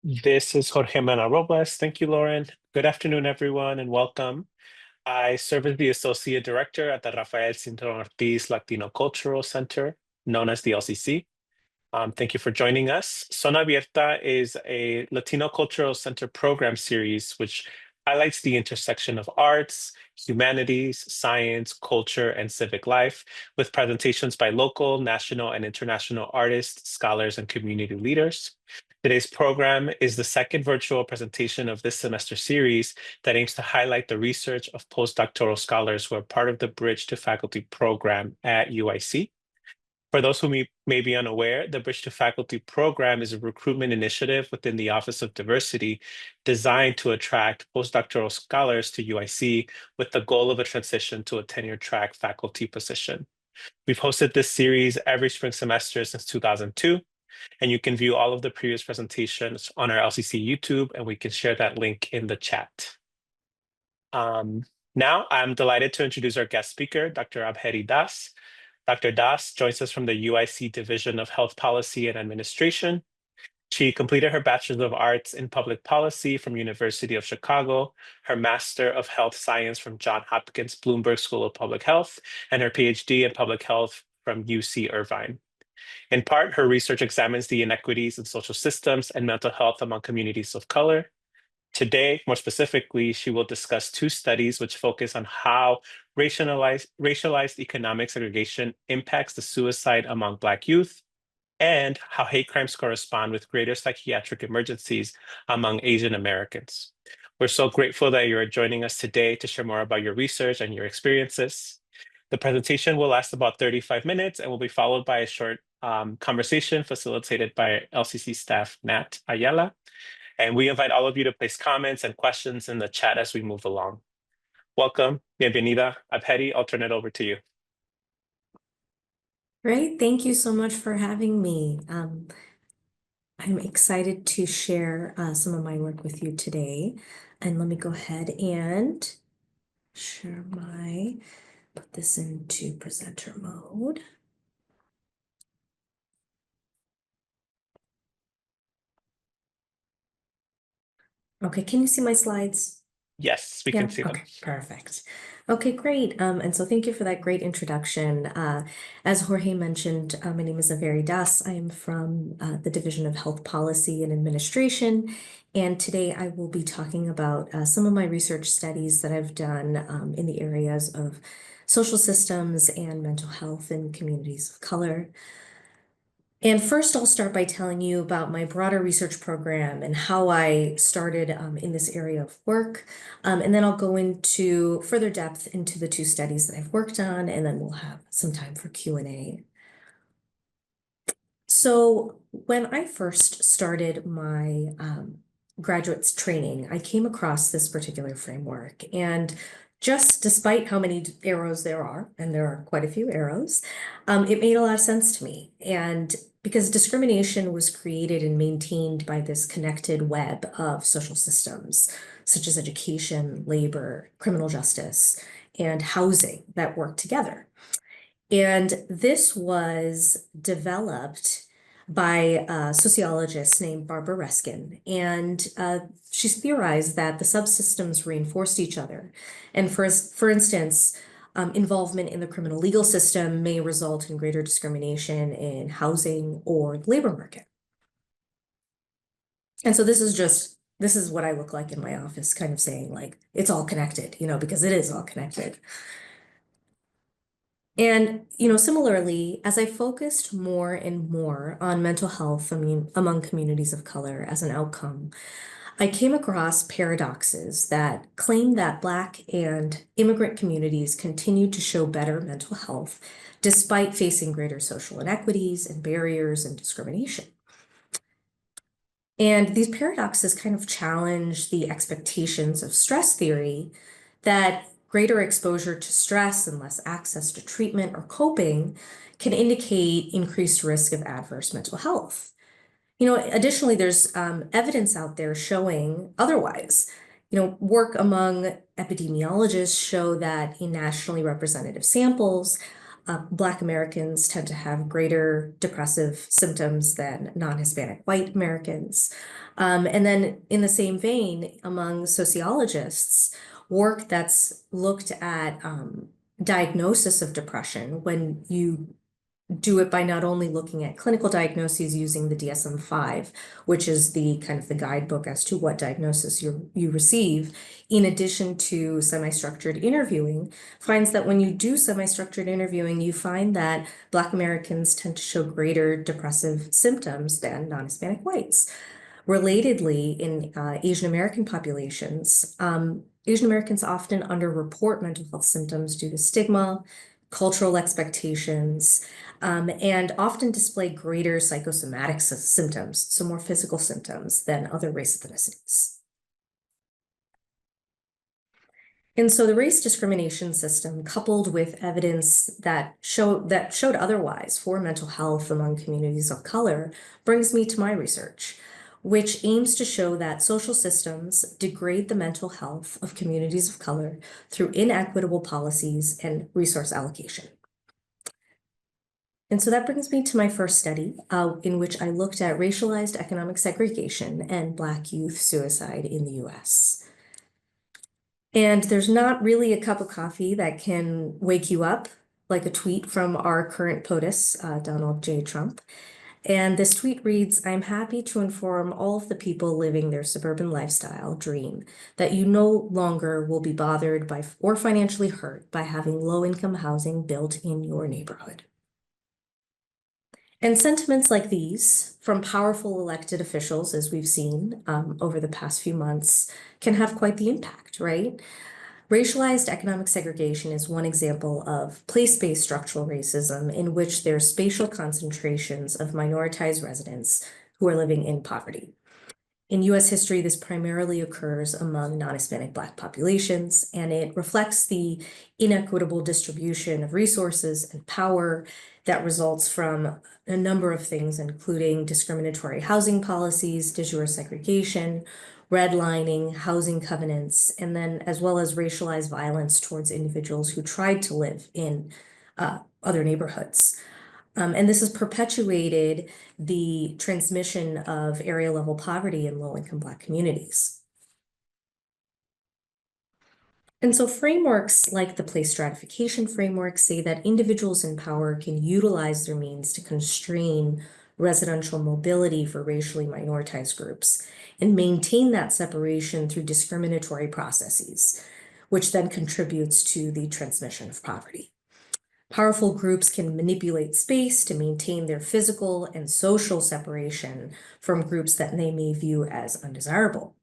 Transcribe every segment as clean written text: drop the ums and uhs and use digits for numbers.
This is Jorge Mena Robles. Thank you, Lauren. Good afternoon, everyone, and welcome. I serve as the Associate Director at the Rafael Cinturón Ortiz Latino Cultural Center, known as the LCC. Thank you for joining us. Zona Abierta is a Latino Cultural Center program series which highlights the intersection of arts, humanities, science, culture, and civic life with presentations by local, national, and international artists, scholars, and community leaders. Today's program is the second virtual presentation of this semester series that aims to highlight the research of postdoctoral scholars who are part of the Bridge to Faculty program at UIC. For those who may be unaware, the Bridge to Faculty program is a recruitment initiative within the Office of Diversity designed to attract postdoctoral scholars to UIC with the goal of a transition to a tenure track faculty position. We've hosted this series every spring semester since 2002, and you can view all of the previous presentations on our LCC YouTube, and we can share that link in the chat. Now, I'm delighted to introduce our guest speaker, Dr. Abhery Das. Dr. Das joins us from the UIC Division of Health Policy and Administration. She completed her Bachelor of Arts in Public Policy from University of Chicago, her Master of Health Science from Johns Hopkins Bloomberg School of Public Health, and her PhD in Public Health from UC Irvine. In part, her research examines the inequities in social systems and mental health among communities of color. Today, more specifically, she will discuss two studies which focus on how racialized economic segregation impacts the suicide among Black youth and how hate crimes correspond with greater psychiatric emergencies among Asian Americans. We're so grateful that you are joining us today to share more about your research and your experiences. The presentation will last about 35 minutes and will be followed by a short conversation facilitated by LCC staff Nat Ayala. And we invite all of you to place comments and questions in the chat as we move along. Welcome, bienvenida. Abhery, I'll turn it over to you. Great, thank you so much for having me. I'm excited to share some of my work with you today. And let me go ahead and put this into presenter mode. Okay, can you see my slides? Yes, we can see them. Okay, perfect. Okay, great. And so thank you for that great introduction. As Jorge mentioned, my name is Abhery Das. I am from the Division of Health Policy and Administration. And today I will be talking about some of my research studies that I've done in the areas of social systems and mental health in communities of color. And first, I'll start by telling you about my broader research program and how I started in this area of work. And then I'll go into further depth into the two studies that I've worked on, and then we'll have some time for Q&A. So when I first started my graduate's training, I came across this particular framework. And just despite how many arrows there are, and there are quite a few arrows, it made a lot of sense to me. And because discrimination was created and maintained by this connected web of social systems, such as education, labor, criminal justice, and housing that work together. And this was developed by a sociologist named Barbara Reskin. And she's theorized that the subsystems reinforced each other. And for instance, involvement in the criminal legal system may result in greater discrimination in housing or the labor market. And so this is what I look like in my office, kind of saying like, it's all connected, because it is all connected. And, similarly, as I focused more and more on mental health, among communities of color as an outcome, I came across paradoxes that claim that Black and immigrant communities continue to show better mental health despite facing greater social inequities and barriers and discrimination. And these paradoxes kind of challenge the expectations of stress theory that greater exposure to stress and less access to treatment or coping can indicate increased risk of adverse mental health. Additionally, there's evidence out there showing otherwise. Work among epidemiologists show that in nationally representative samples, Black Americans tend to have greater depressive symptoms than non-Hispanic white Americans. And then in the same vein, among sociologists, work that's looked at diagnosis of depression, when you do it by not only looking at clinical diagnoses using the DSM-5, which is the kind of the guidebook as to what diagnosis you receive, in addition to semi-structured interviewing, finds that when you do semi-structured interviewing, you find that Black Americans tend to show greater depressive symptoms than non-Hispanic whites. Relatedly, in Asian American populations, Asian Americans often underreport mental health symptoms due to stigma, cultural expectations, and often display greater psychosomatic symptoms, so more physical symptoms than other race ethnicities. And so the race discrimination system, coupled with evidence that showed otherwise for mental health among communities of color, brings me to my research, which aims to show that social systems degrade the mental health of communities of color through inequitable policies and resource allocation. And so that brings me to my first study, in which I looked at racialized economic segregation and Black youth suicide in the US. And there's not really a cup of coffee that can wake you up like a tweet from our current POTUS, Donald J. Trump. And this tweet reads, "I'm happy to inform all of the people living their suburban lifestyle dream that you no longer will be bothered by or financially hurt by having low-income housing built in your neighborhood." And sentiments like these from powerful elected officials, as we've seen over the past few months, can have quite the impact, right? Racialized economic segregation is one example of place-based structural racism in which there's spatial concentrations of minoritized residents who are living in poverty. In US history, this primarily occurs among non-Hispanic Black populations, and it reflects the inequitable distribution of resources and power that results from a number of things, including discriminatory housing policies, de jure segregation, redlining, housing covenants, and then as well as racialized violence towards individuals who tried to live in other neighborhoods. And this has perpetuated the transmission of area level poverty in low-income Black communities. And so frameworks like the place stratification framework say that individuals in power can utilize their means to constrain residential mobility for racially minoritized groups and maintain that separation through discriminatory processes, which then contributes to the transmission of poverty. Powerful groups can manipulate space to maintain their physical and social separation from groups that they may view as undesirable.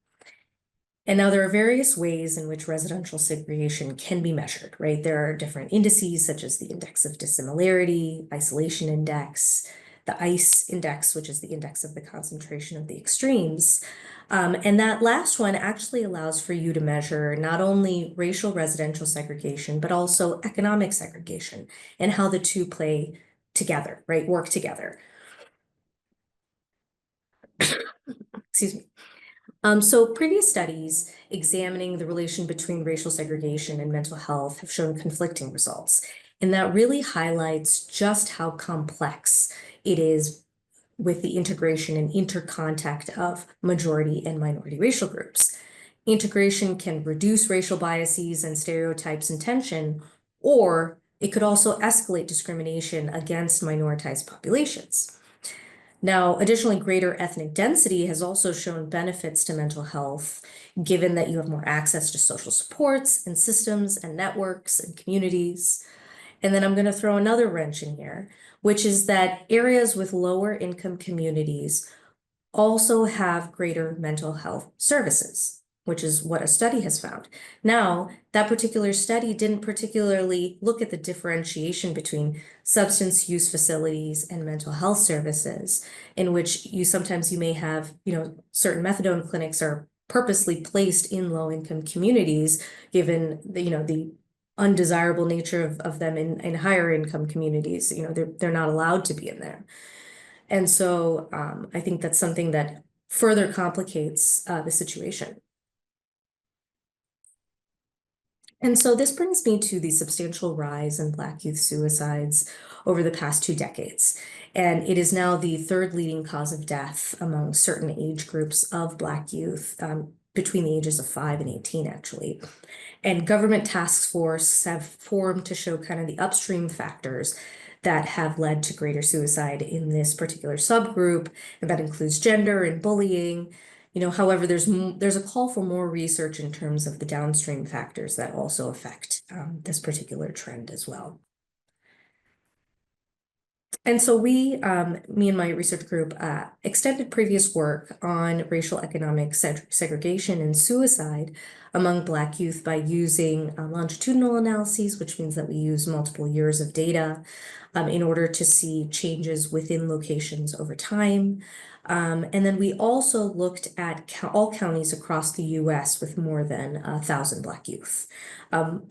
And now there are various ways in which residential segregation can be measured, right? There are different indices such as the index of dissimilarity, isolation index, the ICE index, which is the index of the concentration of the extremes. And that last one actually allows for you to measure not only racial residential segregation, but also economic segregation and how the two play together, right? Work together. Excuse me. So previous studies examining the relation between racial segregation and mental health have shown conflicting results. And that really highlights just how complex it is with the integration and intercontact of majority and minority racial groups. Integration can reduce racial biases and stereotypes and tension, or it could also escalate discrimination against minoritized populations. Now, additionally, greater ethnic density has also shown benefits to mental health, given that you have more access to social supports and systems and networks and communities. And then I'm going to throw another wrench in here, which is that areas with lower income communities also have greater mental health services, which is what a study has found. Now, that particular study didn't particularly look at the differentiation between substance use facilities and mental health services, in which you may have, certain methadone clinics are purposely placed in low-income communities, given the undesirable nature of them in higher income communities. They're not allowed to be in there. And so I think that's something that further complicates the situation. And so this brings me to the substantial rise in Black youth suicides over the past 2 decades. And it is now the third leading cause of death among certain age groups of Black youth, between the ages of 5 and 18, actually. And government task forces have formed to show kind of the upstream factors that have led to greater suicide in this particular subgroup, and that includes gender and bullying. However, there's a call for more research in terms of the downstream factors that also affect this particular trend as well. And so me and my research group, extended previous work on racial economic segregation and suicide among Black youth by using longitudinal analyses, which means that we use multiple years of data in order to see changes within locations over time. And then we also looked at all counties across the US with more than 1,000 Black youth.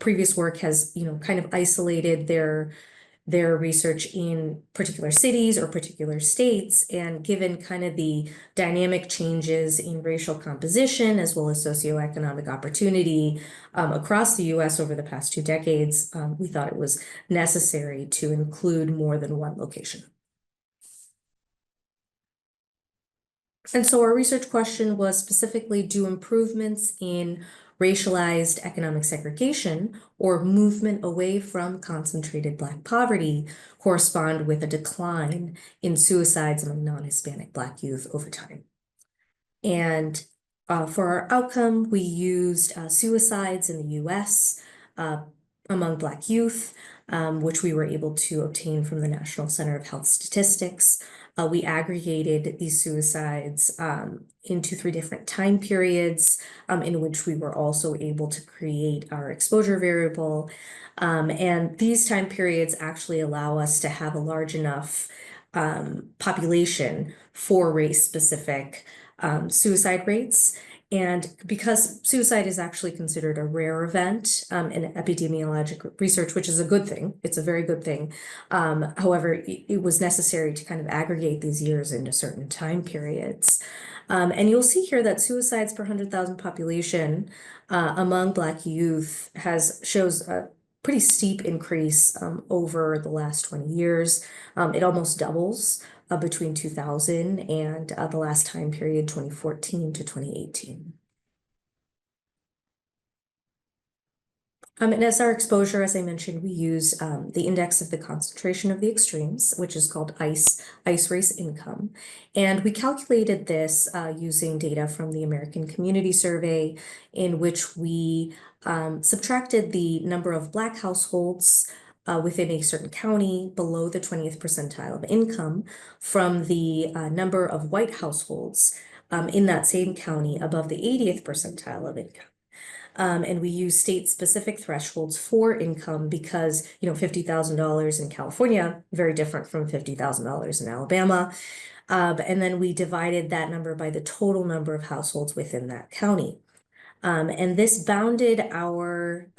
Previous work has, kind of isolated their research in particular cities or particular states, and given kind of the dynamic changes in racial composition as well as socioeconomic opportunity across the US over the past 2 decades, we thought it was necessary to include more than one location. And so our research question was specifically, do improvements in racialized economic segregation or movement away from concentrated Black poverty correspond with a decline in suicides among non-Hispanic Black youth over time? And for our outcome, we used suicides in the US among Black youth, which we were able to obtain from the National Center of Health Statistics. We aggregated these suicides into 3 different time periods, in which we were also able to create our exposure variable. And these time periods actually allow us to have a large enough population for race-specific suicide rates. And because suicide is actually considered a rare event in epidemiologic research, which is a good thing, it's a very good thing. However, it was necessary to kind of aggregate these years into certain time periods. And you'll see here that suicides per 100,000 population among Black youth shows a pretty steep increase over the last 20 years. It almost doubles between 2000 and the last time period, 2014 to 2018. And as our exposure, as I mentioned, we use the index of the concentration of the extremes, which is called ICE race income. And we calculated this using data from the American Community Survey, in which we subtracted the number of Black households within a certain county below the 20th percentile of income from the number of white households in that same county above the 80th percentile of income. And we use state-specific thresholds for income because, $50,000 in California, very different from $50,000 in Alabama. And then we divided that number by the total number of households within that county. And this bounded our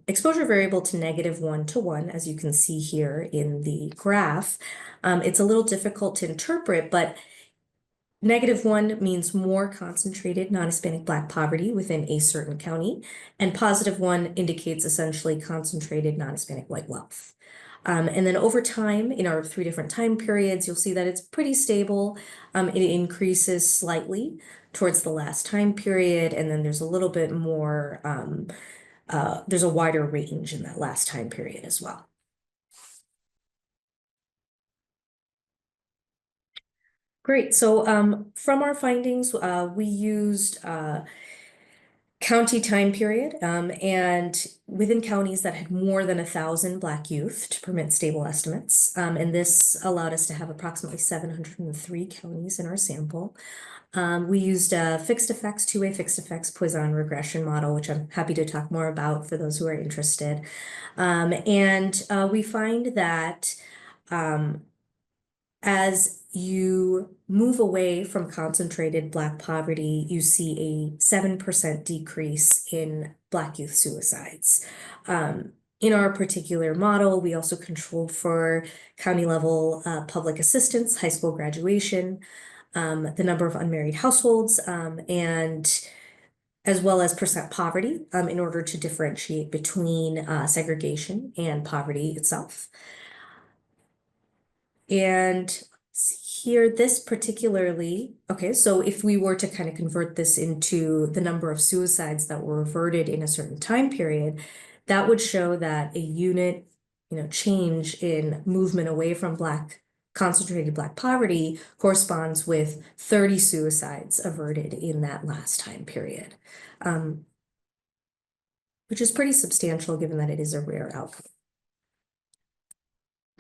exposure variable to -1 to 1, as you can see here in the graph. It's a little difficult to interpret, but -1 means more concentrated non-Hispanic Black poverty within a certain county, and +1 indicates essentially concentrated non-Hispanic white wealth. And then over time, in our 3 different time periods, you'll see that it's pretty stable. It increases slightly towards the last time period, and then there's a little bit more, there's a wider range in that last time period as well. Great. So from our findings, we used county time period, and within counties that had more than 1,000 Black youth to permit stable estimates. And this allowed us to have approximately 703 counties in our sample. We used a two-way fixed effects Poisson regression model, which I'm happy to talk more about for those who are interested. And we find that as you move away from concentrated Black poverty, you see a 7% decrease in Black youth suicides. In our particular model, we also controlled for county level public assistance, high school graduation, the number of unmarried households, and as well as percent poverty in order to differentiate between segregation and poverty itself. And here, this particularly, okay, so if we were to kind of convert this into the number of suicides that were averted in a certain time period, that would show that a unit, change in movement away from concentrated Black poverty corresponds with 30 suicides averted in that last time period, um, which is pretty substantial given that it is a rare outcome.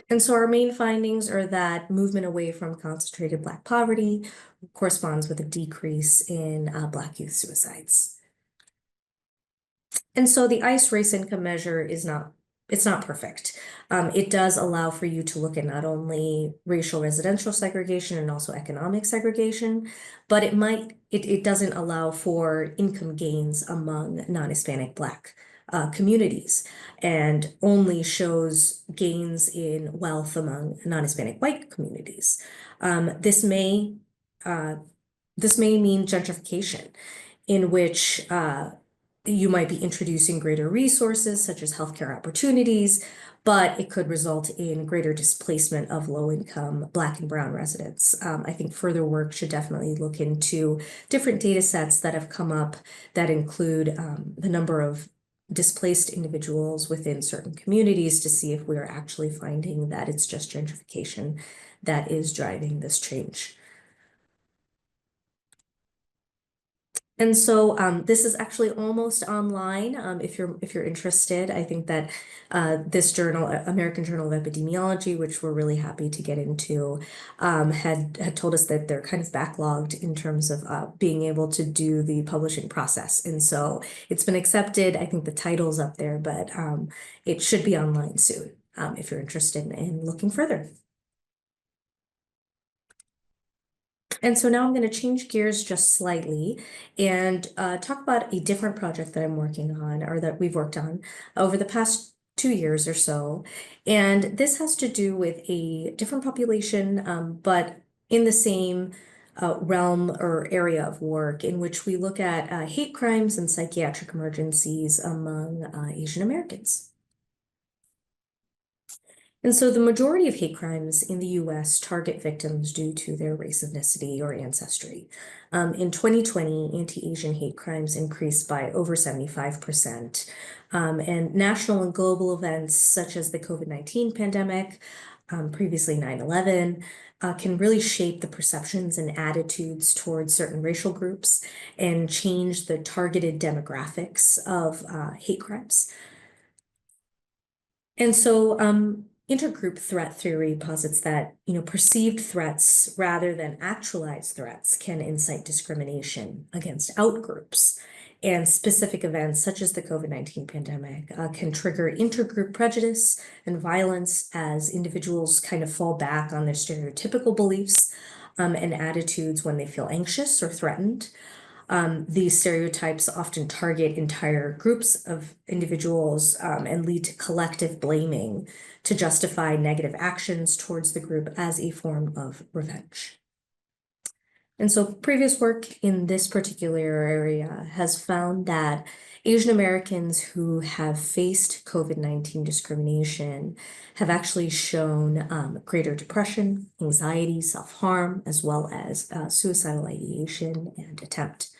And so our main findings are that movement away from concentrated Black poverty corresponds with a decrease in Black youth suicides. And so the ICE race income measure it's not perfect. It does allow for you to look at not only racial residential segregation and also economic segregation, but it doesn't allow for income gains among non-Hispanic Black communities, and only shows gains in wealth among non-Hispanic white communities. This may mean gentrification, in which you might be introducing greater resources such as healthcare opportunities, but it could result in greater displacement of low-income Black and Brown residents. I think further work should definitely look into different data sets that have come up that include the number of displaced individuals within certain communities to see if we're actually finding that it's just gentrification that is driving this change. And so this is actually almost online if you're interested. I think that this journal, American Journal of Epidemiology, which we're really happy to get into, had told us that they're kind of backlogged in terms of being able to do the publishing process. And so it's been accepted. I think the title's up there, but it should be online soon if you're interested in looking further. And so now I'm going to change gears just slightly and talk about a different project that I'm working on, or that we've worked on over the past 2 years or so. And this has to do with a different population, but in the same realm or area of work, in which we look at hate crimes and psychiatric emergencies among Asian Americans. And so the majority of hate crimes in the US target victims due to their race, ethnicity, or ancestry. In 2020, anti-Asian hate crimes increased by over 75%. And national and global events such as the COVID-19 pandemic, previously 9/11, can really shape the perceptions and attitudes towards certain racial groups and change the targeted demographics of hate crimes. And so intergroup threat theory posits that, perceived threats rather than actualized threats can incite discrimination against outgroups. And specific events such as the COVID-19 pandemic can trigger intergroup prejudice and violence as individuals kind of fall back on their stereotypical beliefs and attitudes when they feel anxious or threatened. These stereotypes often target entire groups of individuals and lead to collective blaming to justify negative actions towards the group as a form of revenge. And so previous work in this particular area has found that Asian Americans who have faced COVID-19 discrimination have actually shown greater depression, anxiety, self-harm, as well as suicidal ideation and attempt.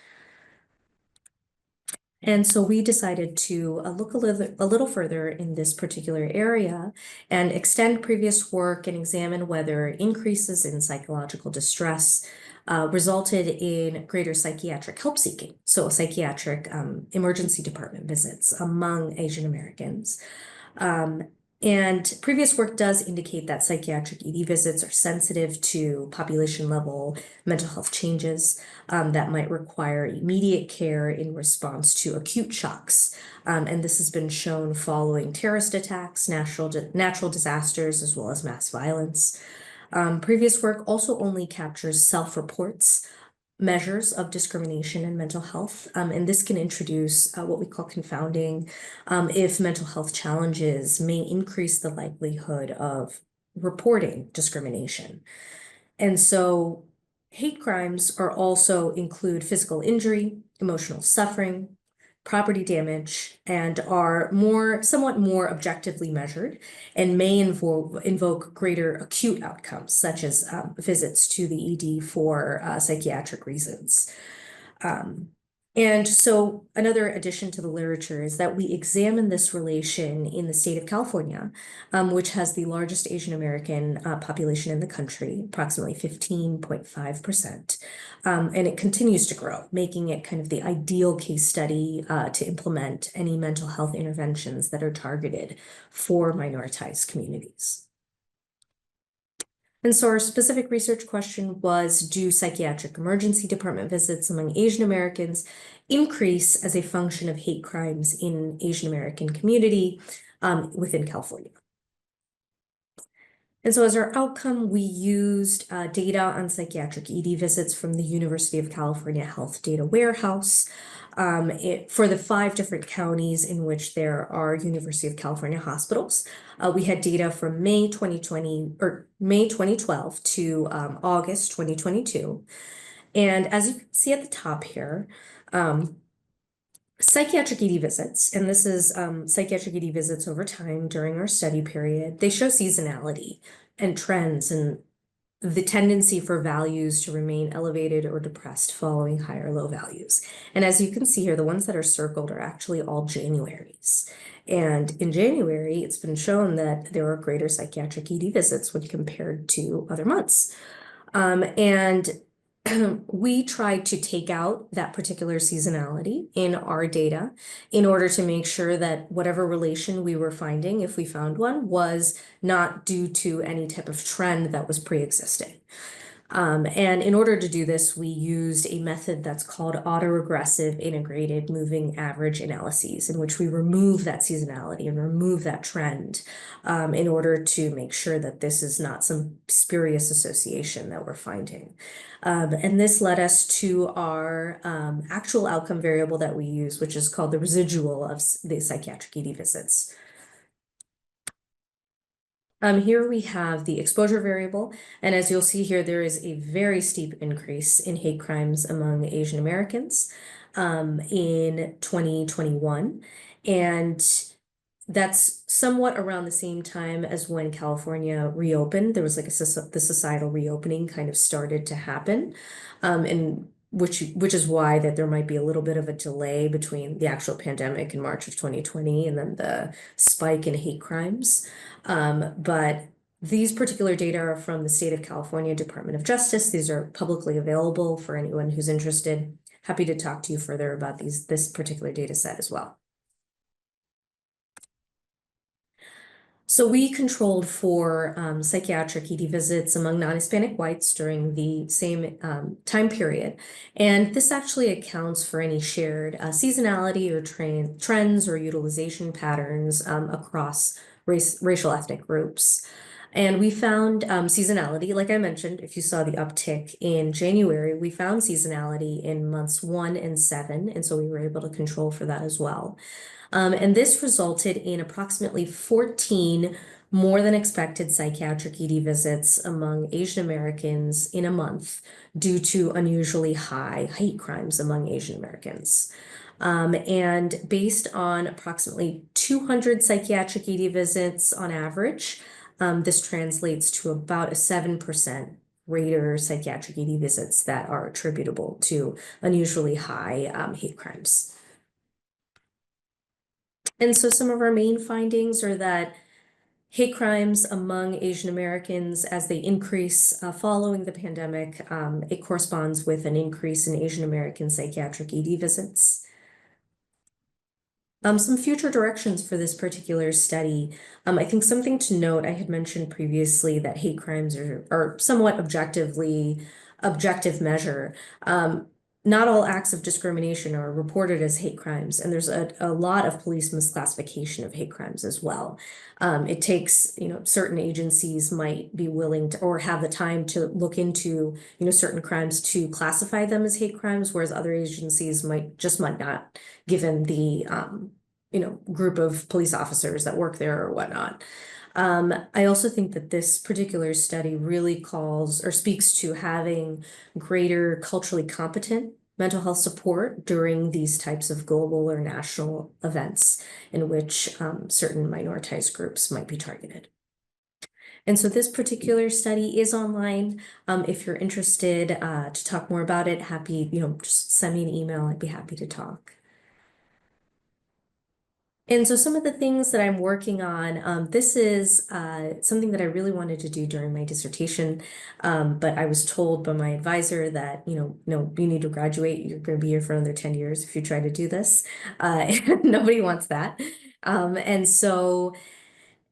And so we decided to look a little further in this particular area and extend previous work and examine whether increases in psychological distress resulted in greater psychiatric help seeking, so psychiatric emergency department visits among Asian Americans. And previous work does indicate that psychiatric ED visits are sensitive to population level mental health changes that might require immediate care in response to acute shocks. And this has been shown following terrorist attacks, natural disasters, as well as mass violence. Previous work also only captures self-reports measures of discrimination and mental health. And this can introduce what we call confounding if mental health challenges may increase the likelihood of reporting discrimination. And so hate crimes are also include physical injury, emotional suffering, property damage, and are somewhat more objectively measured and may invoke greater acute outcomes, such as visits to the ED for psychiatric reasons. Um, and so another addition to the literature is that we examine this relation in the state of California, which has the largest Asian American population in the country, approximately 15.5%. And it continues to grow, making it kind of the ideal case study to implement any mental health interventions that are targeted for minoritized communities. And so our specific research question was, do psychiatric emergency department visits among Asian Americans increase as a function of hate crimes in Asian American community within California? And so as our outcome, we used data on psychiatric ED visits from the University of California Health Data Warehouse for the 5 different counties in which there are University of California hospitals. We had data from May 2020 or May 2012 to August 2022. And as you can see at the top here, psychiatric ED visits, and this is psychiatric ED visits over time during our study period, they show seasonality and trends and the tendency for values to remain elevated or depressed following high or low values. And as you can see here, the ones that are circled are actually all Januaries. And in January, it's been shown that there are greater psychiatric ED visits when compared to other months. And we tried to take out that particular seasonality in our data in order to make sure that whatever relation we were finding, if we found one, was not due to any type of trend that was pre-existing. And in order to do this, we used a method that's called autoregressive integrated moving average analyses, in which we remove that seasonality and remove that trend in order to make sure that this is not some spurious association that we're finding. And this led us to our actual outcome variable that we use, which is called the residual of the psychiatric ED visits. Here we have the exposure variable, and as you'll see here, there is a very steep increase in hate crimes among Asian Americans in 2021, and that's somewhat around the same time as when California reopened. There was like the societal reopening kind of started to happen, and which is why that there might be a little bit of a delay between the actual pandemic in March of 2020 and then the spike in hate crimes. But these particular data are from the State of California Department of Justice. These are publicly available for anyone who's interested. Happy to talk to you further about this particular data set as well. So we controlled for psychiatric ED visits among non-Hispanic whites during the same time period. And this actually accounts for any shared seasonality or trends or utilization patterns across racial ethnic groups. And we found seasonality, like I mentioned, if you saw the uptick in January, we found seasonality in months 1 and 7. And so we were able to control for that as well. And this resulted in approximately 14 more than expected psychiatric ED visits among Asian Americans in a month due to unusually high hate crimes among Asian Americans. And based on approximately 200 psychiatric ED visits on average, this translates to about a 7% greater psychiatric ED visits that are attributable to unusually high hate crimes. And so some of our main findings are that hate crimes among Asian Americans, as they increase following the pandemic, it corresponds with an increase in Asian American psychiatric ED visits. Some future directions for this particular study. I think something to note, I had mentioned previously that hate crimes are somewhat objective measure. Not all acts of discrimination are reported as hate crimes, and there's a lot of police misclassification of hate crimes as well. It takes, certain agencies might be willing to or have the time to look into, certain crimes to classify them as hate crimes, whereas other agencies might not, given the, group of police officers that work there or whatnot. I also think that this particular study really calls or speaks to having greater culturally competent mental health support during these types of global or national events in which certain minoritized groups might be targeted. And so this particular study is online. If you're interested to talk more about it, happy, just send me an email. I'd be happy to talk. And so some of the things that I'm working on, this is something that I really wanted to do during my dissertation, but I was told by my advisor that, no, you need to graduate. You're going to be here for another 10 years if you try to do this. Nobody wants that. And so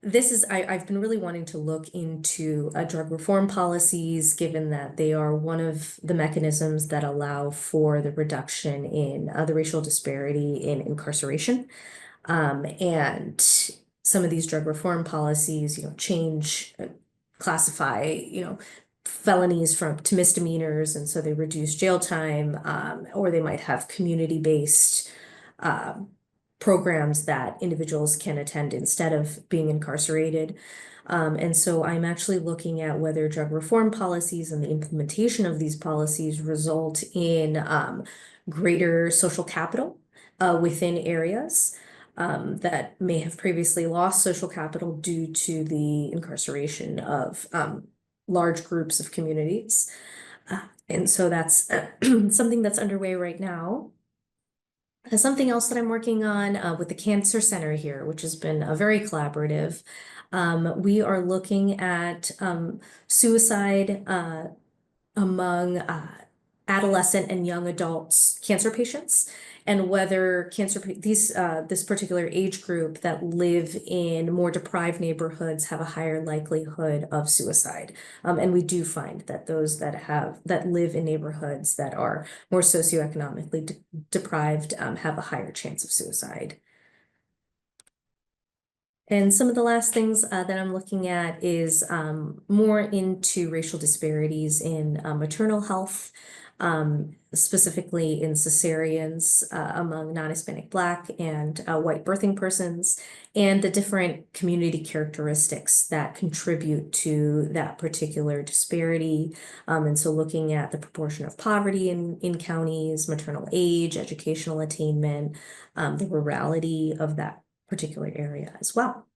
I've been really wanting to look into drug reform policies, given that they are one of the mechanisms that allow for the reduction in the racial disparity in incarceration. And some of these drug reform policies, change, classify, felonies to misdemeanors, and so they reduce jail time, or they might have community-based programs that individuals can attend instead of being incarcerated. And so I'm actually looking at whether drug reform policies and the implementation of these policies result in greater social capital within areas that may have previously lost social capital due to the incarceration of large groups of communities. And so that's something that's underway right now. Something else that I'm working on with the Cancer Center here, which has been very collaborative. We are looking at suicide among adolescent and young adults cancer patients, and whether this particular age group that live in more deprived neighborhoods have a higher likelihood of suicide. And we do find that those that live in neighborhoods that are more socioeconomically deprived have a higher chance of suicide. And some of the last things that I'm looking at is more into racial disparities in maternal health, specifically in cesareans among non-Hispanic Black and white birthing persons, and the different community characteristics that contribute to that particular disparity. And so looking at the proportion of poverty in counties, maternal age, educational attainment, the rurality of that particular area as well.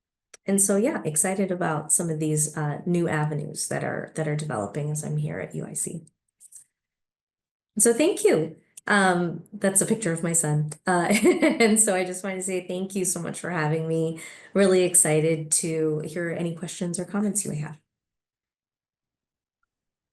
And so, yeah, excited about some of these new avenues that are developing as I'm here at UIC. So thank you. That's a picture of my son. And so I just wanted to say thank you so much for having me. Really excited to hear any questions or comments you may have.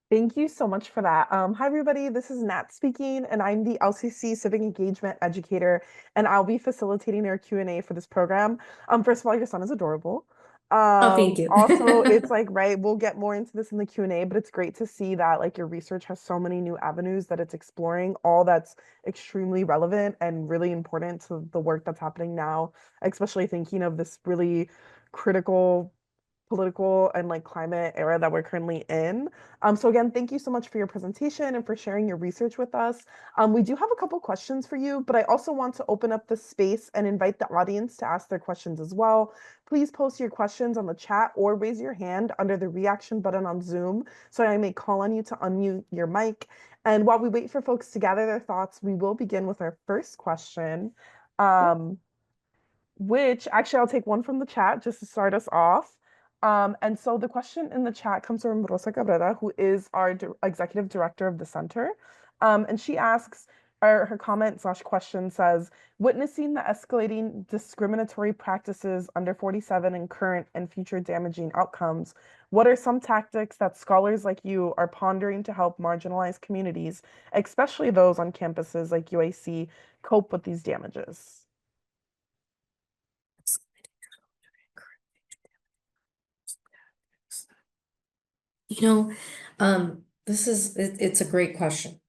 Thank you so much for that. Hi, everybody. This is Nat speaking, and I'm the LCC Civic Engagement Educator, and I'll be facilitating our Q&A for this program. First of all, your son is adorable. Oh, thank you. Also, it's like, right, we'll get more into this in the Q&A, but it's great to see that like your research has so many new avenues that it's exploring, all that's extremely relevant and really important to the work that's happening now, especially thinking of this really critical political and like climate era that we're currently in. So again, thank you so much for your presentation and for sharing your research with us. We do have a couple questions for you, but I also want to open up the space and invite the audience to ask their questions as well. Please post your questions on the chat or raise your hand under the reaction button on Zoom so I may call on you to unmute your mic. And while we wait for folks to gather their thoughts, we will begin with our first question. Which actually I'll take one from the chat just to start us off. And so the question in the chat comes from Rosa Cabrera, who is our executive director of the center. And she asks, or her comment slash question says, witnessing the escalating discriminatory practices under 47 and current and future damaging outcomes, what are some tactics that scholars like you are pondering to help marginalized communities, especially those on campuses like UIC, cope with these damages? It's a great question.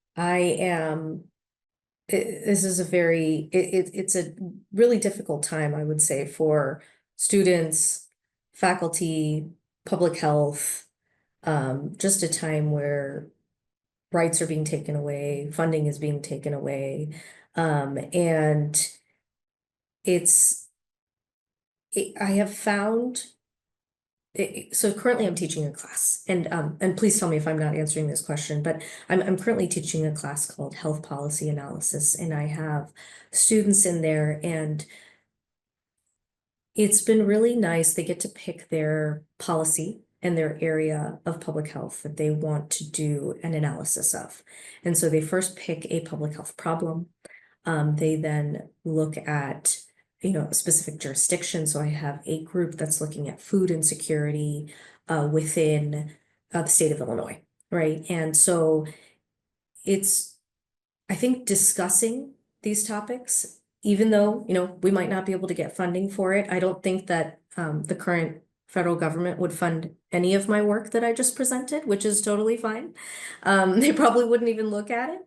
This is it's a really difficult time, I would say, for students, faculty, public health, just a time where rights are being taken away, funding is being taken away. And I have found So currently I'm teaching a class, and please tell me if I'm not answering this question, but I'm currently teaching a class called Health Policy Analysis, and I have students in there, and it's been really nice. They get to pick their policy and their area of public health that they want to do an analysis of. And so they first pick a public health problem. They then look at, a specific jurisdiction. So I have a group that's looking at food insecurity within the state of Illinois, right? And so it's, I think, discussing these topics, even though, we might not be able to get funding for it. I don't think that the current federal government would fund any of my work that I just presented, which is totally fine. They probably wouldn't even look at it.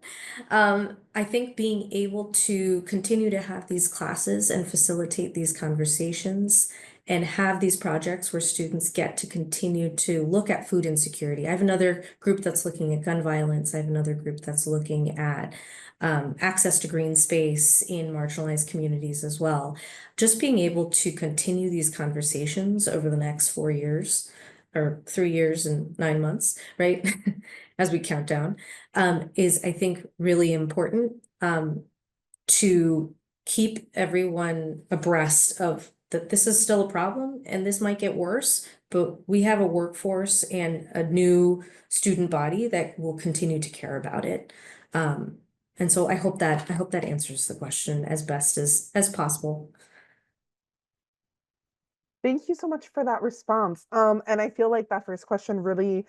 I think being able to continue to have these classes and facilitate these conversations and have these projects where students get to continue to look at food insecurity. I have another group that's looking at gun violence. I have another group that's looking at access to green space in marginalized communities as well. Just being able to continue these conversations over the next 4 years or 3 years and 9 months, right? As we count down, is I think really important to keep everyone abreast of that this is still a problem and this might get worse, but we have a workforce and a new student body that will continue to care about it. And so I hope that answers the question as best as possible. Thank you so much for that response. And I feel like that first question really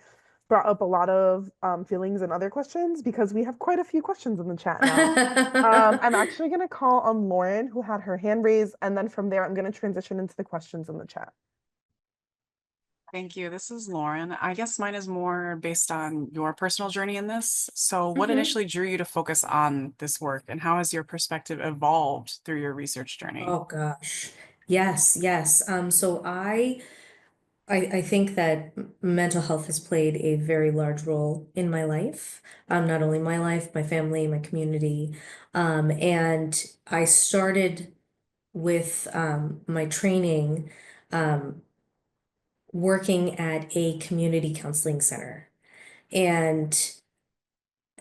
brought up a lot of feelings and other questions because we have quite a few questions in the chat now. I'm actually going to call on Lauren, who had her hand raised, and then from there, I'm going to transition into the questions in the chat. Thank you. This is Lauren. I guess mine is more based on your personal journey in this. So what initially drew you to focus on this work, and how has your perspective evolved through your research journey? Oh gosh. Yes, yes. So I think that mental health has played a very large role in my life. Not only my life, my family, my community. And I started with my training working at a community counseling center. And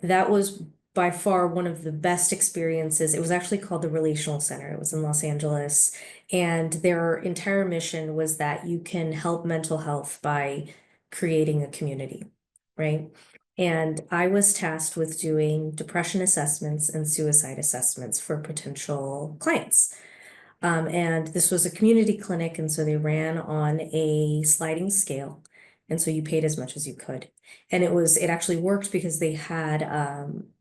that was by far one of the best experiences. It was actually called the Relational Center. It was in Los Angeles. And their entire mission was that you can help mental health by creating a community, right? And I was tasked with doing depression assessments and suicide assessments for potential clients. And this was a community clinic, and so they ran on a sliding scale. And so you paid as much as you could. And it actually worked because they had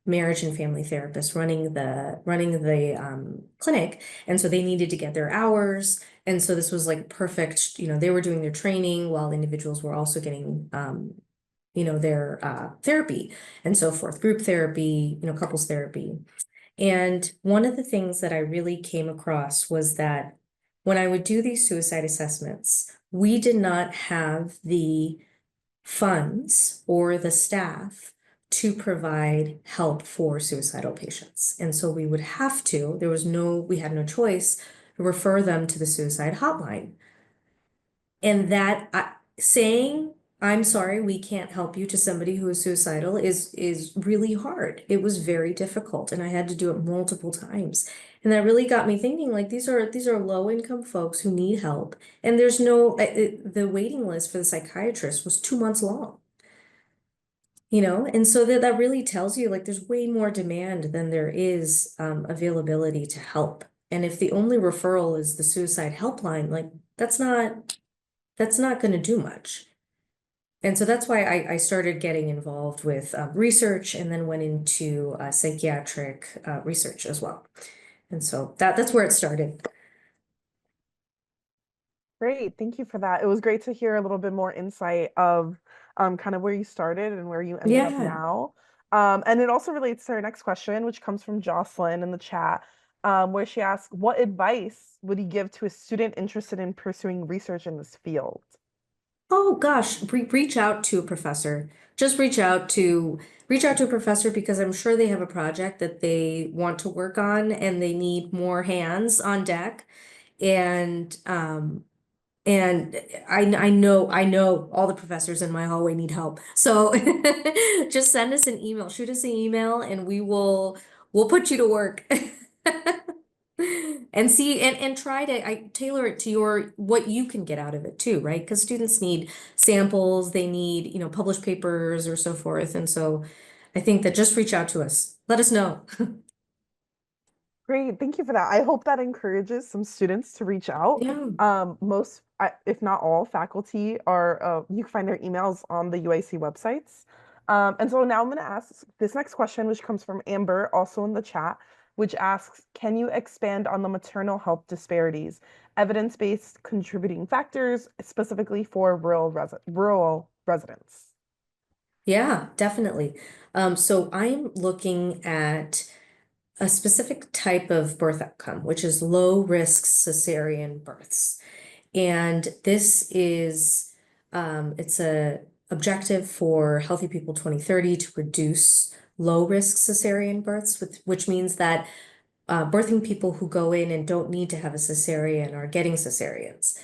marriage and family therapists running the clinic. And so they needed to get their hours. And so this was like perfect, they were doing their training while individuals were also getting their therapy and so forth, group therapy, couples therapy. And one of the things that I really came across was that when I would do these suicide assessments, we did not have the funds or the staff to provide help for suicidal patients. And so we would have to, we had no choice, refer them to the suicide hotline. And saying, I'm sorry, we can't help you to somebody who is suicidal is really hard. It was very difficult, and I had to do it multiple times. And that really got me thinking, like, these are low income folks who need help. And there's the waiting list for the psychiatrist was 2 months long. And so that really tells you, like, there's way more demand than there is availability to help. And if the only referral is the suicide helpline, like, that's not going to do much. And so that's why I started getting involved with research and then went into psychiatric research as well. And so that's where it started. Great, thank you for that. It was great to hear a little bit more insight of kind of where you started and where you ended up now. And it also relates to our next question, which comes from Jocelyn in the chat, where she asks, what advice would you give to a student interested in pursuing research in this field? Oh gosh, reach out to a professor. Just reach out to a professor because I'm sure they have a project that they want to work on and they need more hands on deck. And And I know all the professors in my hallway need help. So just send us an email, shoot us an email, and we'll put you to work. And see and try to tailor it to your what you can get out of it too, right? Because students need samples, they need, published papers or so forth. And so I think that just reach out to us. Let us know. Great, thank you for that. I hope that encourages some students to reach out. Yeah. If not all, faculty are, you can find their emails on the UIC websites. And so now I'm going to ask this next question, which comes from Amber, also in the chat, which asks, can you expand on the maternal health disparities, evidence-based contributing factors, specifically for rural residents? Yeah, definitely. So I'm looking at a specific type of birth outcome, which is low risk cesarean births. And this is, it's a objective for Healthy People 2030 to reduce low risk cesarean births, which means that birthing people who go in and don't need to have a cesarean are getting cesareans.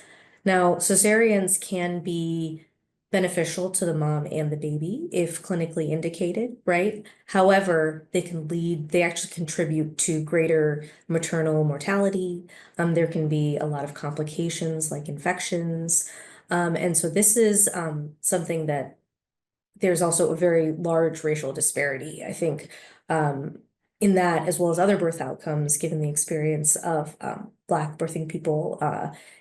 Now, cesareans can be beneficial to the mom and the baby if clinically indicated, right? However, they actually contribute to greater maternal mortality. There can be a lot of complications like infections. And so this is something that there's also a very large racial disparity, I think, in that, as well as other birth outcomes, given the experience of Black birthing people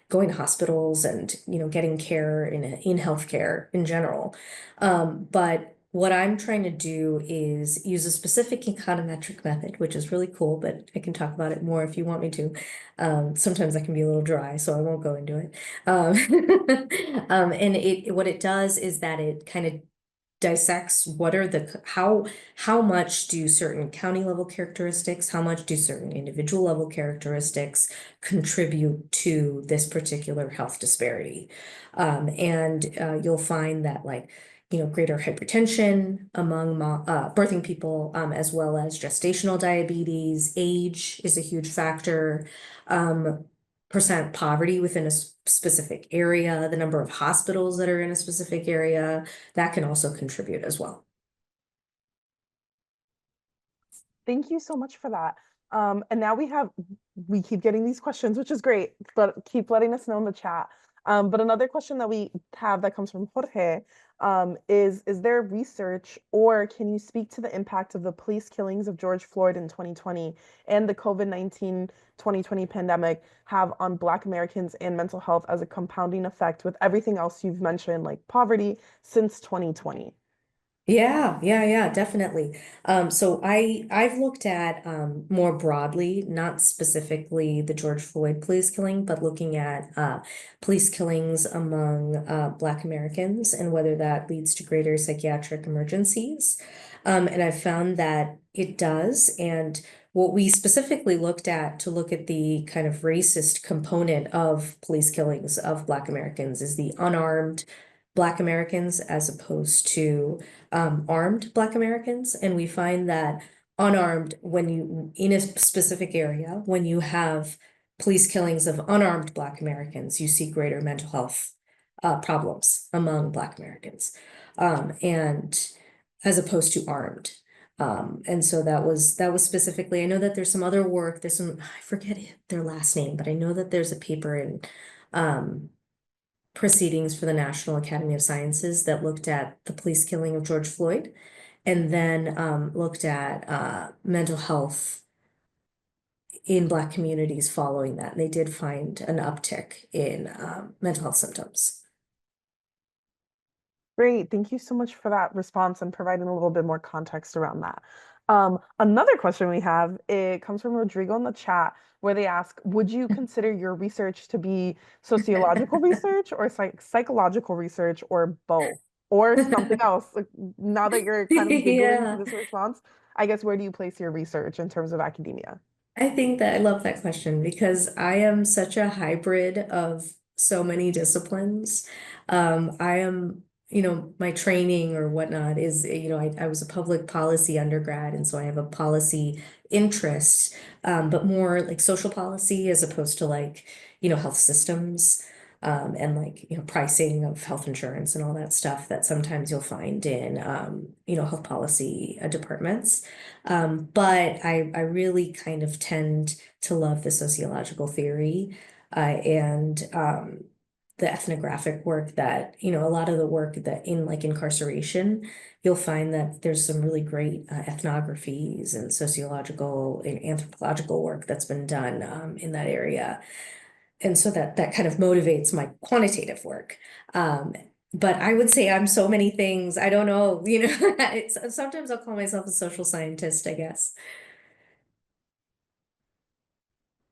going to hospitals and getting care in healthcare in general. But what I'm trying to do is use a specific econometric method, which is really cool, but I can talk about it more if you want me to. Sometimes I can be a little dry, so I won't go into it. And what it does is that it kind of dissects what are how much do certain county level characteristics, how much do certain individual level characteristics contribute to this particular health disparity. And you'll find that greater hypertension among birthing people, as well as gestational diabetes, age is a huge factor. Percent poverty within a specific area, the number of hospitals that are in a specific area, that can also contribute as well. Thank you so much for that. And now we keep getting these questions, which is great, but keep letting us know in the chat. But another question that we have that comes from Jorge is there research or can you speak to the impact of the police killings of George Floyd in 2020 and the COVID-19 2020 pandemic have on Black Americans and mental health as a compounding effect with everything else you've mentioned, like poverty since 2020? Yeah, definitely. So I've looked at more broadly, not specifically the George Floyd police killing, but looking at police killings among Black Americans and whether that leads to greater psychiatric emergencies. And I've found that it does. And what we specifically looked at to look at the kind of racist component of police killings of Black Americans is the unarmed Black Americans as opposed to armed Black Americans. And we find that unarmed, in a specific area, when you have police killings of unarmed Black Americans, you see greater mental health problems among Black Americans, and as opposed to armed. And so that was specifically, I know that there's some other work, I forget their last name, but I know that there's a paper in proceedings for the National Academy of Sciences that looked at the police killing of George Floyd and then looked at mental health in Black communities following that. And they did find an uptick in mental health symptoms. Great. Thank you so much for that response and providing a little bit more context around that. Another question we have, it comes from Rodrigo in the chat where they ask, would you consider your research to be sociological research or psychological research or both or something else? Like, now that you're kind of giggling to this response, I guess where do you place your research in terms of academia? I think that I love that question because I am such a hybrid of so many disciplines. I am, my training or whatnot is, I was a public policy undergrad, and so I have a policy interest, but more like social policy as opposed to health systems. and like, pricing of health insurance and all that stuff that sometimes you'll find in, health policy departments. But I really kind of tend to love the sociological theory and the ethnographic work that, a lot of the work that in like incarceration, you'll find that there's some really great ethnographies and sociological and anthropological work that's been done in that area. And so that kind of motivates my quantitative work. But I would say I'm so many things. I don't know, sometimes I'll call myself a social scientist, I guess.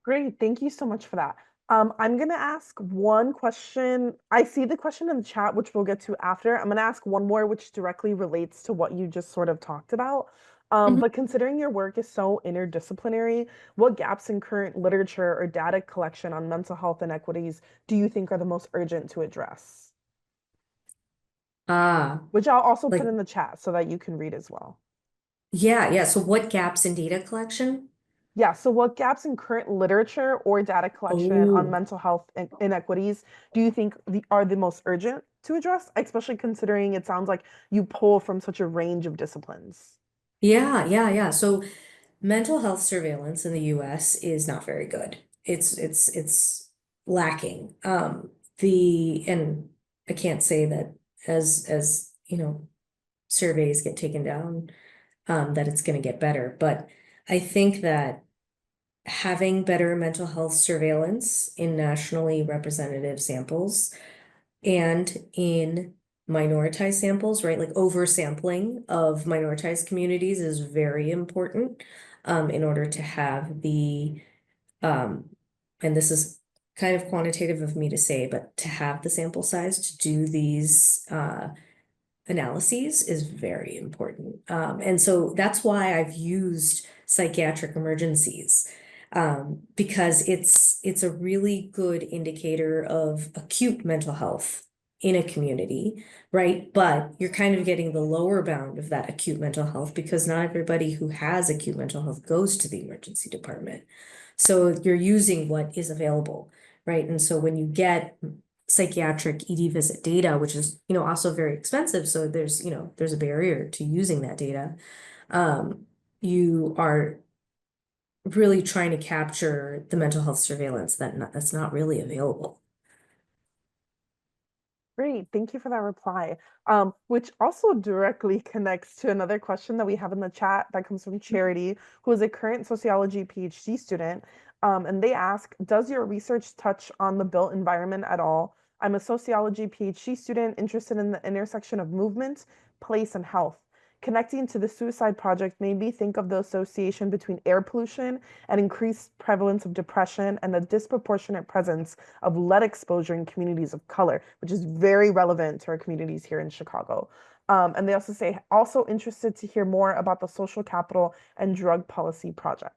Great. Thank you so much for that. I'm going to ask one question. I see the question in the chat, which we'll get to after. I'm going to ask one more, which directly relates to what you just sort of talked about. Mhm. But considering your work is so interdisciplinary, what gaps in current literature or data collection on mental health inequities do you think are the most urgent to address? Ah, Which I'll also put like, in the chat so that you can read as well. yeah. So what gaps in data collection? Yeah, so what gaps in current literature or data collection on Oh, mental health inequities do you think are the most urgent to address, especially considering it sounds like you pull from such a range of disciplines? yeah. So mental health surveillance in the US is not very good. It's lacking. And I can't say that as surveys get taken down, that it's going to get better. But I think that having better mental health surveillance in nationally representative samples and in minoritized samples, right? Like oversampling of minoritized communities is very important in order to have um, and this is kind of quantitative of me to say, but to have the sample size to do these analyses is very important. And so that's why I've used psychiatric emergencies, because it's a really good indicator of acute mental health in a community, right? But you're kind of getting the lower bound of that acute mental health because not everybody who has acute mental health goes to the emergency department. So you're using what is available, right? And so when you get psychiatric ED visit data, which is, also very expensive. So there's a barrier to using that data. You are really trying to capture the mental health surveillance that's not really available. Great, thank you for that reply. Which also directly connects to another question that we have in the chat that comes from Charity, who is a current sociology PhD student. And they ask, does your research touch on the built environment at all? I'm a sociology PhD student interested in the intersection of movement, place, and health. Connecting to the suicide project made me think of the association between air pollution and increased prevalence of depression and the disproportionate presence of lead exposure in communities of color, which is very relevant to our communities here in Chicago. And they also say, also interested to hear more about the social capital and drug policy project.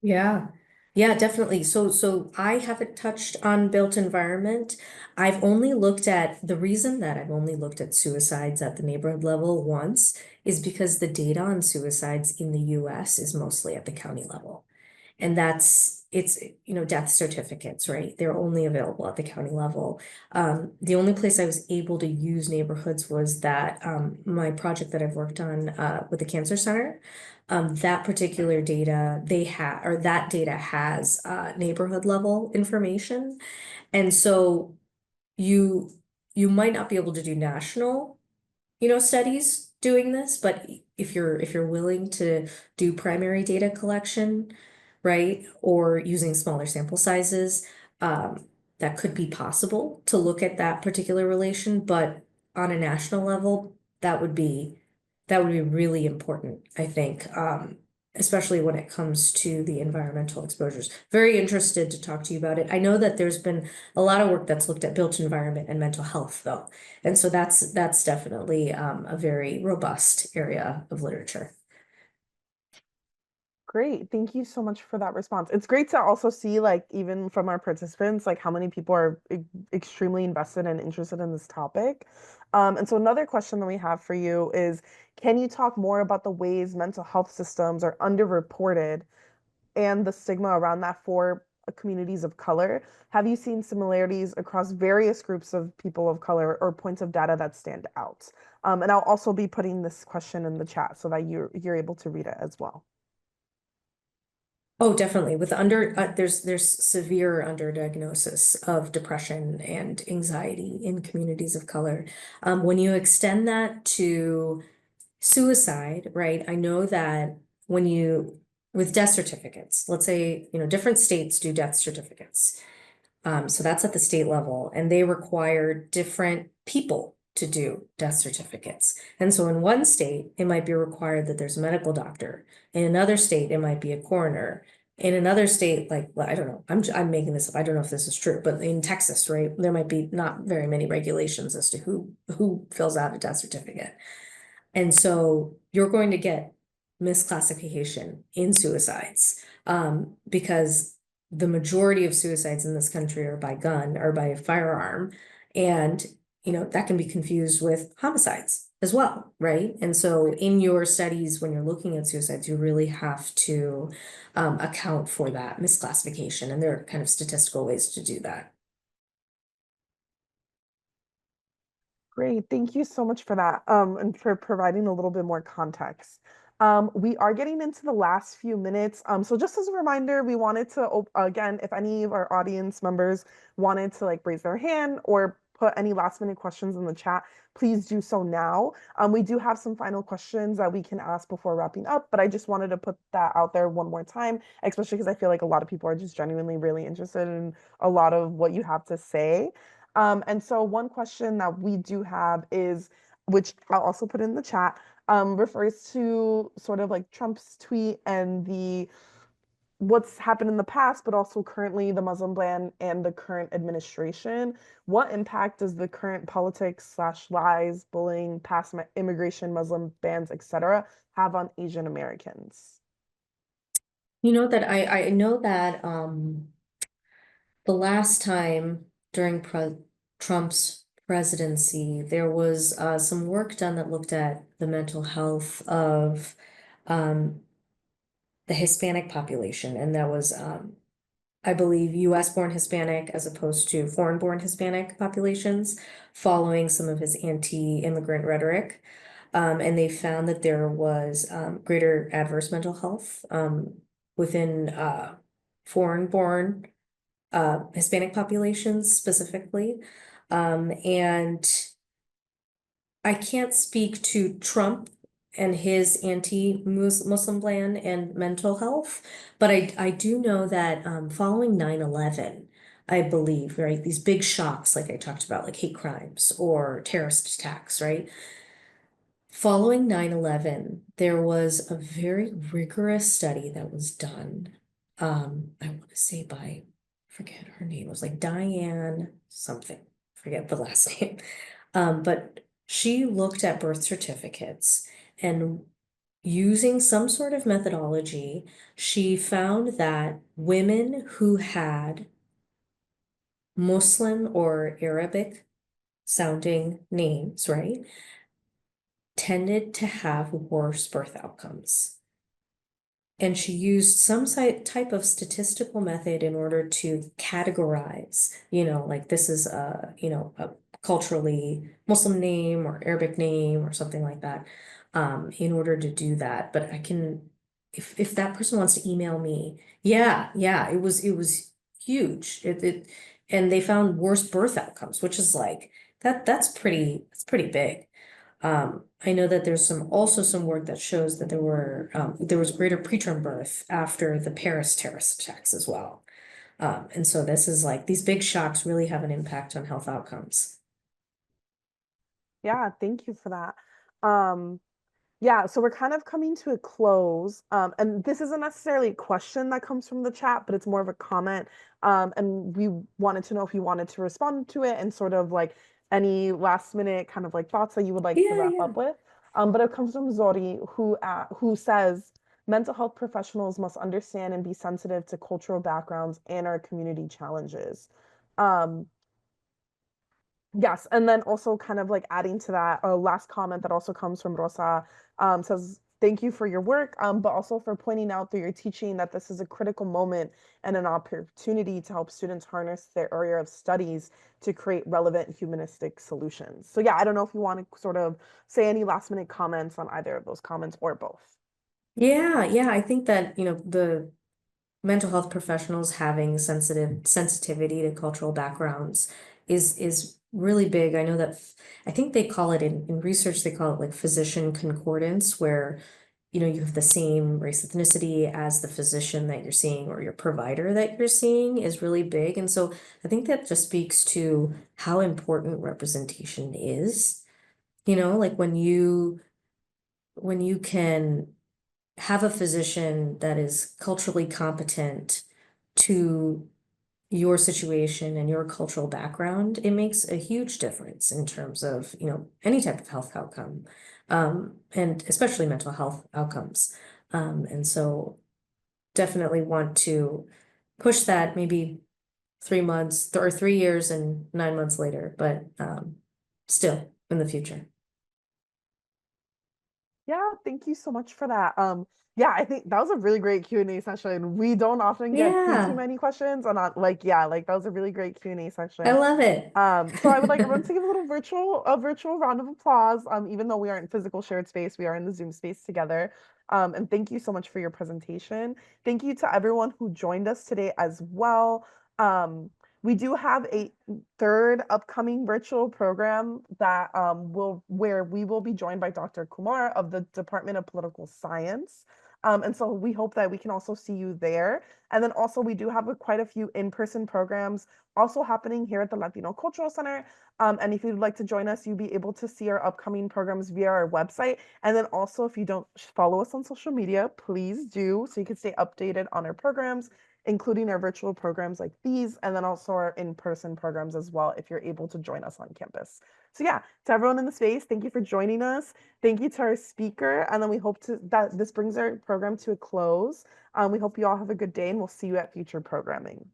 Yeah. Yeah, definitely. So I haven't touched on built environment. I've only looked at the reason that I've only looked at suicides at the neighborhood level once is because the data on suicides in the US is mostly at the county level. And it's, death certificates, right? They're only available at the county level. The only place I was able to use neighborhoods was that my project that I've worked on with the Cancer Center. That particular data that data has neighborhood level information. And so you you might not be able to do national studies doing this, but if you're willing to do primary data collection, right, or using smaller sample sizes, that could be possible to look at that particular relation, but on a national level, that would be really important, I think, especially when it comes to the environmental exposures. Very interested to talk to you about it. I know that there's been a lot of work that's looked at built environment and mental health, though. And so that's definitely a very robust area of literature. Great. Thank you so much for that response. It's great to also see, like, even from our participants, like how many people are extremely invested and interested in this topic. And so another question that we have for you is, can you talk more about the ways mental health systems are underreported and the stigma around that for communities of color? Have you seen similarities across various groups of people of color or points of data that stand out? And I'll also be putting this question in the chat so that you're able to read it as well. Oh, definitely. With there's severe underdiagnosis of depression and anxiety in communities of color. When you extend that to suicide, right? I know that with death certificates, let's say, different states do death certificates. So that's at the state level, and they require different people to do death certificates. And so in one state, it might be required that there's a medical doctor. In another state, it might be a coroner. In another state, like, well, I don't know, I'm making this up. I don't know if this is true, but in Texas, right, there might be not very many regulations as to who fills out a death certificate. And so you're going to get misclassification in suicides, because the majority of suicides in this country are by gun or by firearm. And, that can be confused with homicides as well, right? And so in your studies, when you're looking at suicides, you really have to account for that misclassification. And there are kind of statistical ways to do that. Great, thank you so much for that, and for providing a little bit more context. We are getting into the last few minutes. So just as a reminder, we wanted to, again, if any of our audience members wanted to like raise their hand or put any last minute questions in the chat, please do so now. We do have some final questions that we can ask before wrapping up, but I just wanted to put that out there one more time, especially because I feel like a lot of people are just genuinely really interested in a lot of what you have to say. And so one question that we do have is, which I'll also put in the chat, refers to sort of like Trump's tweet and what's happened in the past, but also currently the Muslim ban and the current administration. What impact does the current politics / lies, bullying, past immigration, Muslim bans, etc., have on Asian Americans? I know that the last time during Trump's presidency, there was some work done that looked at the mental health of the Hispanic population, and that was, I believe, US-born Hispanic as opposed to foreign-born Hispanic populations, following some of his anti-immigrant rhetoric. And they found that there was greater adverse mental health within foreign-born Hispanic populations specifically. And I can't speak to Trump and his anti-Muslim ban and mental health, but I do know that following 9/11, I believe, right, these big shocks, like I talked about, like hate crimes or terrorist attacks, right? Following 9/11, there was a very rigorous study that was done. I want to say by, forget her name, it was like Diane something, forget the last name. But she looked at birth certificates, and using some sort of methodology, she found that women who had Muslim or Arabic sounding names, right, tended to have worse birth outcomes. And she used some type of statistical method in order to categorize, like this is a culturally Muslim name or Arabic name or something like that, in order to do that. But I can, if that person wants to email me, yeah, it was huge. And they found worse birth outcomes, which is like that's pretty big. I know that there's also some work that shows that there was greater preterm birth after the Paris terrorist attacks as well. And so this is like, these big shocks really have an impact on health outcomes. Yeah, thank you for that. Yeah, so we're kind of coming to a close. And this isn't necessarily a question that comes from the chat, but it's more of a comment. And we wanted to know if you wanted to respond to it and sort of like any last minute kind of like thoughts that you would like to wrap up with. But it comes from Zori, who says, mental health professionals must understand and be sensitive to cultural backgrounds and our community challenges. Yes, and then also kind of like adding to that, a last comment that also comes from Rosa, says, thank you for your work, but also for pointing out through your teaching that this is a critical moment and an opportunity to help students harness their area of studies to create relevant humanistic solutions. So yeah, I don't know if you want to sort of say any last minute comments on either of those comments or both. Yeah, I think that, the mental health professionals having sensitivity to cultural backgrounds is really big. I know that I think they call it in research, they call it like physician concordance, where you have the same race ethnicity as the physician that you're seeing or your provider that you're seeing is really big. And so I think that just speaks to how important representation is. Like when you can have a physician that is culturally competent to your situation and your cultural background, it makes a huge difference in terms of, any type of health outcome, and especially mental health outcomes. And so definitely want to push that maybe 3 months or 3 years and 9 months later, but still in the future. Yeah, thank you so much for that. Yeah, I think that was a really great Q&A session. We don't often get too Yeah, many questions and not like, yeah, like that was a really great Q&A I session. love it. So I would like everyone to give a little virtual round of applause. Even though we aren't in physical shared space, we are in the Zoom space together. And thank you so much for your presentation. Thank you to everyone who joined us today as well. We do have a third upcoming virtual program that where we will be joined by Dr. Kumar of the Department of Political Science. And so we hope that we can also see you there. And then also we do have quite a few in-person programs also happening here at the Latino Cultural Center. And if you'd like to join us, you'll be able to see our upcoming programs via our website. And then also, if you don't follow us on social media, please do, so you can stay updated on our programs, including our virtual programs like these, and then also our in-person programs as well, if you're able to join us on campus. So yeah, to everyone in the space, thank you for joining us. Thank you to our speaker. And then we hope that this brings our program to a close. We hope you all have a good day, and we'll see you at future programming.